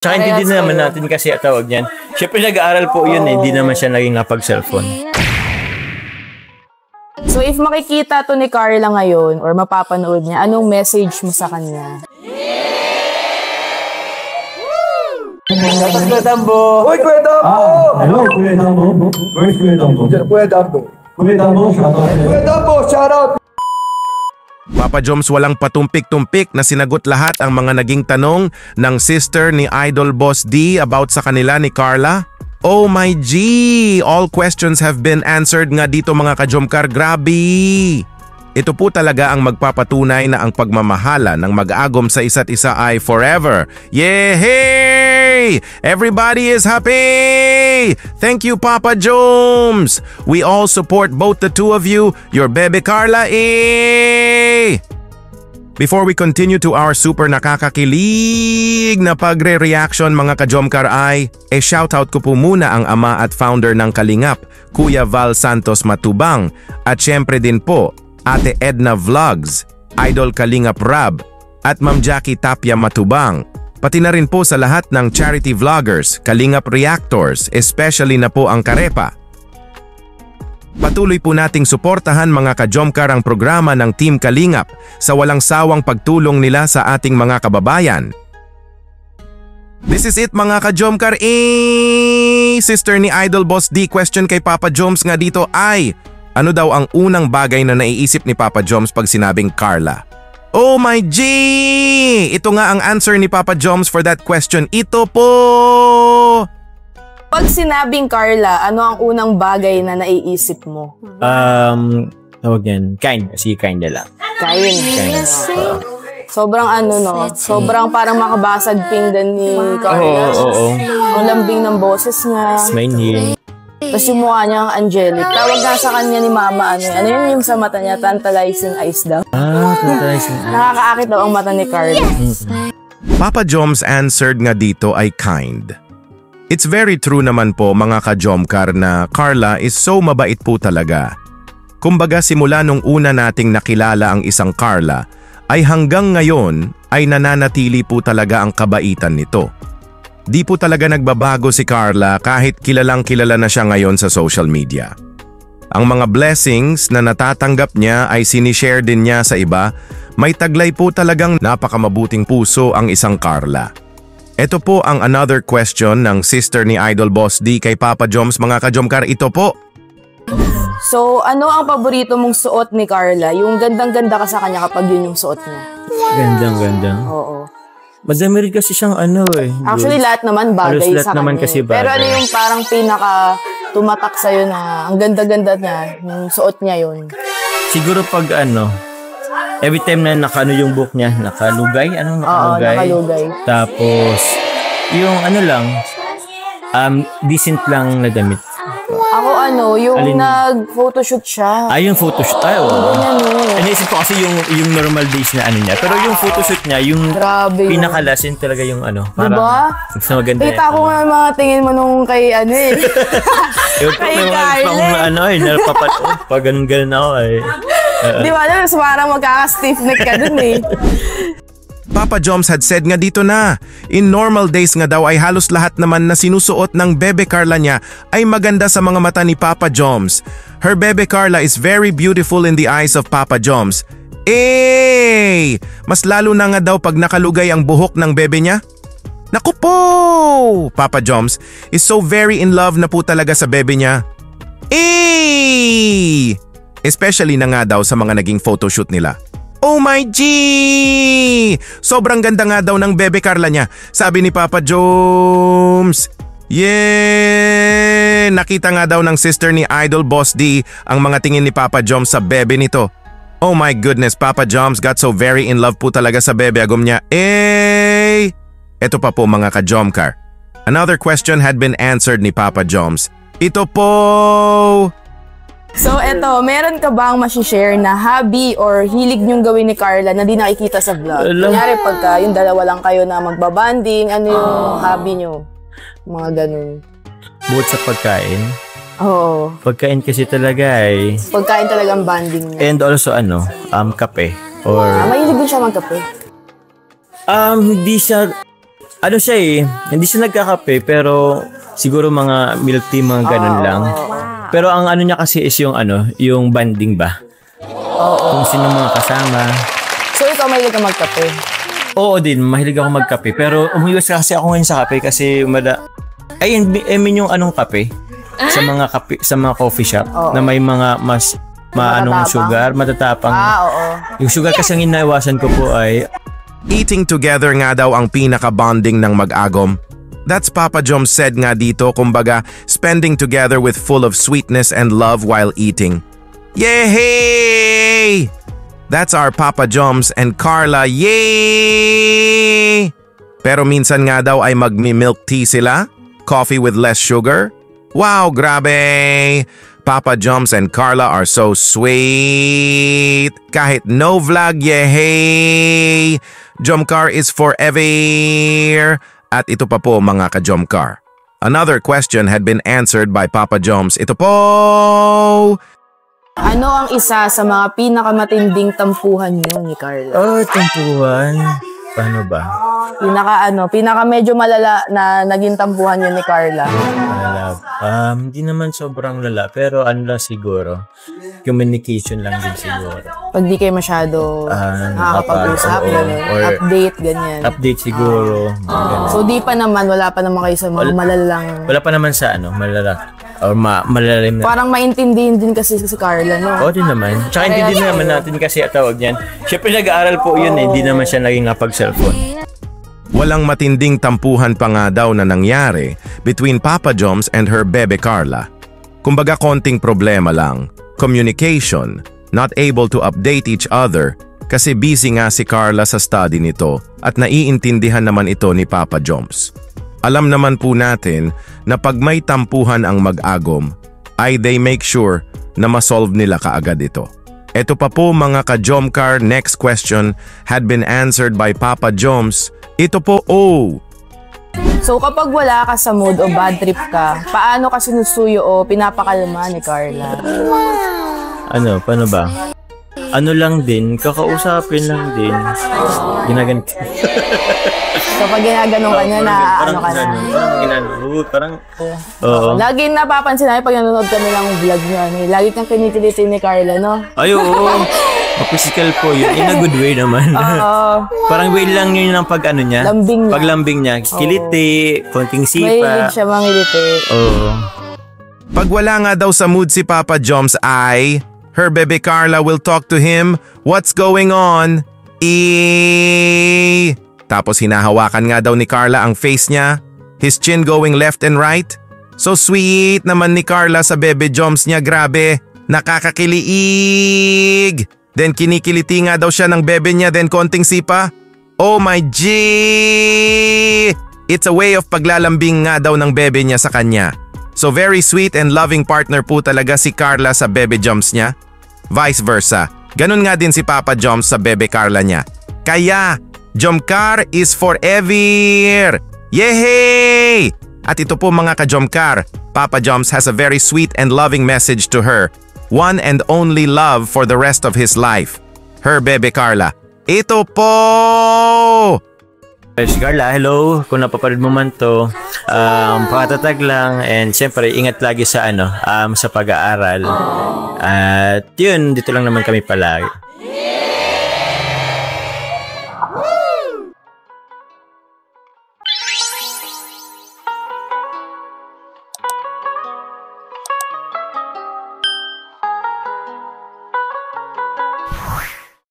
Tsaka hindi din naman natin kasi tawag niyan. Siyempre nag-aaral po yun hindi naman siya naging napag-cellphone. So if makikita to ni Carla ngayon or mapapanood niya, anong message mo sa kanya? Kuya Dambo! Uy, Kuya Dambo! Hello, Kuya Dambo. Where's Kuya Dambo? Kuya Dambo. Kuya Dambo, shout out. Kuya Dambo, shout out! Papa Joms walang patumpik-tumpik na sinagot lahat ang mga naging tanong ng sister ni Idol Boss D about sa kanila ni Carla. Oh my G! All questions have been answered nga dito mga ka-Jomcar. Grabe! Ito po talaga ang magpapatunay na ang pagmamahala ng mag-agom sa isa't isa ay forever. Yehey! Everybody is happy! Thank you, Papa Joms! We all support both the two of you. Your Bebe Carla, eh! Before we continue to our super nakakakilig na pagre-reaction mga ka-Jomcar ay, shoutout ko po muna ang ama at founder ng Kalingap, Kuya Val Santos Matubang, at syempre din po, Ate Edna Vlogs, Idol Kalingap Rab, at Ma'am Jackie Tapia Matubang. Pati na rin po sa lahat ng charity vloggers, Kalingap Reactors, especially na po ang Karepa. Patuloy po nating suportahan mga ka-Jomcar ang programa ng Team Kalingap sa walang sawang pagtulong nila sa ating mga kababayan. This is it mga ka-Jomcar. Sister ni Idol Boss D, question kay Papa Joms nga dito ay, ano daw ang unang bagay na naiisip ni Papa Joms pag sinabing Carla? Oh my G! Ito nga ang answer ni Papa Joms for that question. Ito po! Pag sinabing Carla, ano ang unang bagay na naiisip mo? Tawag yan. Kind. Kasi kind na lang. Kind. Sobrang sobrang parang makabasag pinggan ni Carla. Oo. Ang lambing ng boses niya. Smile. Tapos yung mukha niya angelic. Tawag nga sa kanya ni Mama, ano yun yung sa mata niya, tantalizing eyes daw. Tantalizing eyes. Nakakaakit daw ang mata ni Carla. Papa Joms answered nga dito ay kind. It's very true naman po mga ka-Jomcar na Carla is so mabait po talaga. Kumbaga simula nung una nating nakilala ang isang Carla, ay hanggang ngayon ay nananatili po talaga ang kabaitan nito. Di po talaga nagbabago si Carla kahit kilalang kilala na siya ngayon sa social media. Ang mga blessings na natatanggap niya ay sinishare din niya sa iba, may taglay po talagang napakamabuting puso ang isang Carla. Ito po ang another question ng sister ni Idol Boss D kay Papa Joms mga ka-Jomcar. Ito po. So, ano ang paborito mong suot ni Carla? Yung gandang-ganda ka sa kanya kapag yun yung suot niya. Gandang-ganda. Oo. Madami rin kasi siyang Actually, lahat naman bagay sa kanya. Kasi bagay. Pero ano yung parang pinaka tumatak sa'yo na ang ganda-ganda niya, yung suot niya yun? Siguro pag every time na yung book niya, nakalugay. Oo, nakalugay. Tapos, yung decent lang na damit. Ako yung nag-photoshoot siya. Yung photoshoot. Oo. Naisip ko kasi yung normal days na niya. Pero yung photoshoot niya, yung pinakalasin talaga yung Diba? Mas maganda. Kita ko nga mga tingin mo nung kay kay Carla. Pag ganun ako Di ba? Parang magkaka-stiff neck ka dun Papa Joms had said nga dito na, in normal days nga daw ay halos lahat naman na sinusuot ng Bebe Carla niya ay maganda sa mga mata ni Papa Joms. Her Bebe Carla is very beautiful in the eyes of Papa Joms. Mas lalo na nga daw pag nakalugay ang buhok ng bebe niya. Naku po! Papa Joms is so very in love na po talaga sa bebe niya. Especially na nga daw sa mga naging photoshoot nila. Oh my G! Sobrang ganda nga daw ng Bebe Carla niya, sabi ni Papa Joms. Nakita nga daw ng sister ni Idol Boss D ang mga tingin ni Papa Joms sa bebe nito. Oh my goodness, Papa Joms got so very in love po talaga sa bebe agom niya. Ito pa po mga ka-Jomcar. Another question had been answered ni Papa Joms. Ito po! So eto, meron ka bang masishare na hobby or hilig niyong gawin ni Carla na di nakikita sa vlog? Kunyari pagka yung dalawa lang kayo na magbabanding, ano yung hobby niyo? Mga ganun. Bukod sa pagkain? Oo. Pagkain kasi talaga Pagkain talagang banding niya. And also kape. Or mahilig din siya magkape? Hindi siya ano siya hindi siya nagkakape, pero siguro mga milk tea, mga ganun lang. Pero ang ano niya kasi is yung banding ba? Kung sino mga kasama. So ikaw mahilig ka magkape? Oo din, mahilig ako magkape. Pero umiwas kasi ako ngayon sa kape kasi I mean yung anong kape? Sa mga coffee shop na may mga mas maanong sugar, matatapang. Oo. Yung sugar kasi ang inaiwasan ko po ay Eating together nga daw ang pinaka-bonding ng mag-agom. That's Papa Joms said nga dito, kumbaga, spending together with full of sweetness and love while eating. Yay! That's our Papa Joms and Carla, yay! Pero minsan nga daw ay magmi-milk tea sila? Coffee with less sugar? Wow, grabe! Papa Joms and Carla are so sweet. Kahit no vlog, yehey! Jomcar is forever. At ito pa po mga ka-Jomcar. Another question had been answered by Papa Joms. Ito po! Ano ang isa sa mga pinakamatinding tampuhan niyo ni Carla? tampuhan. Paano ba? Pinaka medyo malala na naging tampuhan niyo ni Carla. Hindi naman sobrang lala, pero ano lang siguro, communication lang din siguro. Pag di kayo masyado nakakapag-usap, or update, ganyan. Update siguro. So wala pa naman kayo sa mga malalang... Wala pa naman sa malala. Or malalalim na. Parang maintindihin din kasi si Carla, no? Oo din naman. Tsaka hindi din naman natin kasi tawag niyan. Siyempre nag-aaral po yun hindi naman siya naging napag-cellphone. Walang matinding tampuhan pa nga daw na nangyari between Papa Joms and her bebe Carla. Kumbaga konting problema lang. Communication, not able to update each other kasi busy nga si Carla sa study nito at naiintindihan naman ito ni Papa Joms. Alam naman po natin na pag may tampuhan ang mag-agom, ay they make sure na masolve nila kaagad ito. Ito pa po mga ka-Jomcar, next question had been answered by Papa Joms. Ito po, So kapag wala ka sa mood o bad trip ka, paano ka sinusuyo o pinapakalma ni Carla? Paano ba? Ano lang din, kakausapin lang din. Ginaganito. Kapag ginaganon ka niya na Parang oo. Lagi napapansin namin pag nanonood kami ng vlog niya. Lagi kang kinikiliti ni Carla, no? Ay, oo. Physical po yun. In a good way naman. Parang way lang yun ng niya. Lambing niya. Paglambing niya. Kiliti, konting sipa. Mahilig siya mangiliti. Oo. Pag wala nga daw sa mood si Papa Joms ay, her bebe Carla will talk to him, what's going on? Tapos hinahawakan nga daw ni Carla ang face niya, his chin going left and right. So sweet naman ni Carla sa bebe Joms niya, grabe, nakakakiliig. Then kinikiliti nga daw siya ng bebe niya, then konting sipa. Oh my G! It's a way of paglalambing nga daw ng bebe niya sa kanya. So very sweet and loving partner po talaga si Carla sa bebe Joms niya. Vice versa, ganun nga din si Papa Joms sa bebe Carla niya. Kaya, Jomcar is forever! Yehey! At ito po mga ka-Jomcar, Papa Joms has a very sweet and loving message to her. One and only love for the rest of his life. Her bebe Carla. Ito po! Si Carla, hello. Kung napapanood mo man to, pakatatag lang and siyempre ingat lagi sa sa pag-aaral. At yun, dito lang naman kami palagi.